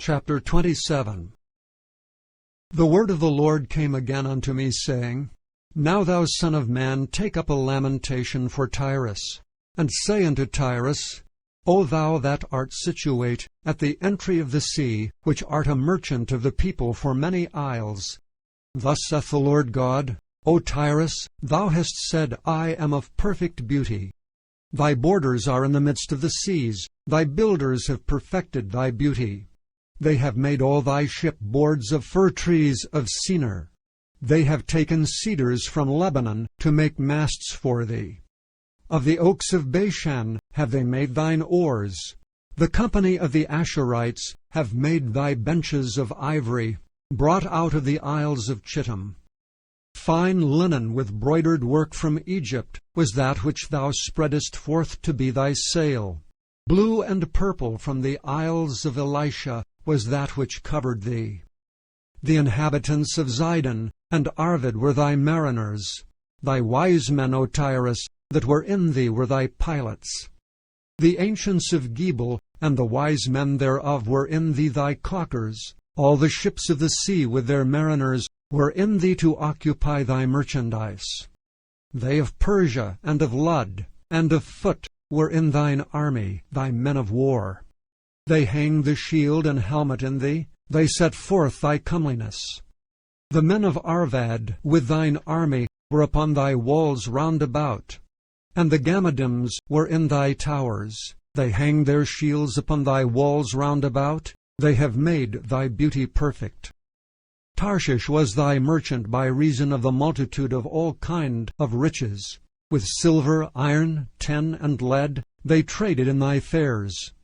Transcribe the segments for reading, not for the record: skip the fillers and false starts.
Chapter 27. The word of the Lord came again unto me, saying, Now thou son of man, take up a lamentation for Tyre, and say unto Tyre, O thou that art situate at the entry of the sea, which art a merchant of the people for many isles, Thus saith the Lord God, O Tyre, thou hast said, I am of perfect beauty. Thy borders are in the midst of the seas, thy builders have perfected thy beauty. They have made all thy ship boards of fir trees of Senir. They have taken cedars from Lebanon to make masts for thee. Of the oaks of Bashan have they made thine oars. The company of the Ashurites have made thy benches of ivory, brought out of the isles of Chittim. Fine linen with broidered work from Egypt was that which thou spreadest forth to be thy sail. Blue and purple from the isles of Elisha was that which covered thee. The inhabitants of Zidon and Arvad were thy mariners. Thy wise men, O Tyrus, that were in thee were thy pilots. The ancients of Gebal and the wise men thereof were in thee thy caulkers. All the ships of the sea with their mariners were in thee to occupy thy merchandise. They of Persia and of Lud and of Phut were in thine army, thy men of war. They hanged the shield and helmet in thee, they set forth thy comeliness. The men of Arvad with thine army were upon thy walls round about, and the Gammadims were in thy towers. They hanged their shields upon thy walls round about, they have made thy beauty perfect. Tarshish was thy merchant by reason of the multitude of all kind of riches. With silver, iron, tin, and lead they traded in thy fairs.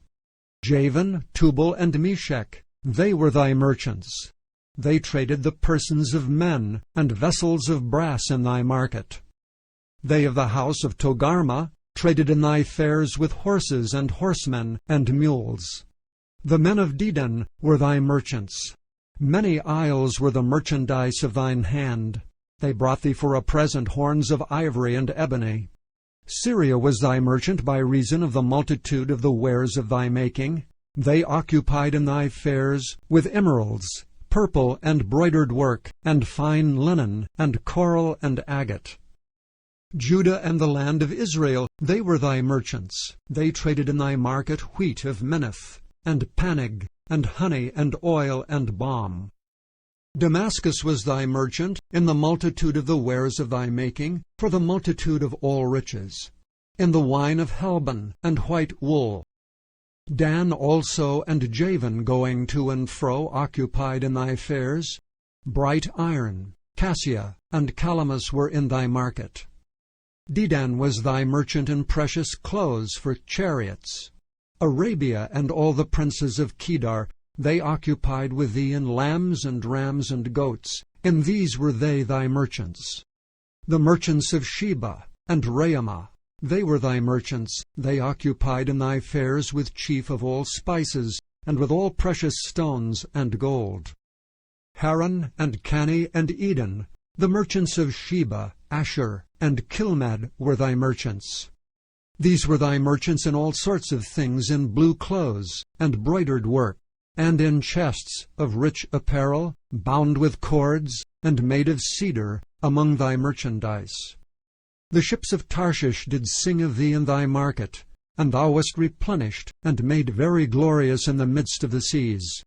Javan, Tubal, and Meshech, they were thy merchants. They traded the persons of men and vessels of brass in thy market. They of the house of Togarmah traded in thy fairs with horses and horsemen and mules. The men of Dedan were thy merchants. Many isles were the merchandise of thine hand. They brought thee for a present horns of ivory and ebony. Syria was thy merchant by reason of the multitude of the wares of thy making. They occupied in thy fairs with emeralds, purple and broidered work, and fine linen, and coral and agate. Judah and the land of Israel, they were thy merchants. They traded in thy market wheat of Minnith, and Panig, and honey, and oil, and balm. Damascus was thy merchant in the multitude of the wares of thy making, for the multitude of all riches, in the wine of Helbon and white wool. Dan also and Javan going to and fro occupied in thy fairs. Bright iron, cassia, and calamus were in thy market. Dedan was thy merchant in precious clothes for chariots. Arabia and all the princes of Kedar, they occupied with thee in lambs and rams and goats. In these were they thy merchants. The merchants of Sheba and Raamah, they were thy merchants. They occupied in thy fairs with chief of all spices, and with all precious stones and gold. Haran and Cani and Eden, the merchants of Sheba, Asher, and Kilmad were thy merchants. These were thy merchants in all sorts of things, in blue clothes, and broidered work, and in chests of rich apparel, bound with cords, and made of cedar, among thy merchandise. The ships of Tarshish did sing of thee in thy market, and thou wast replenished, and made very glorious in the midst of the seas.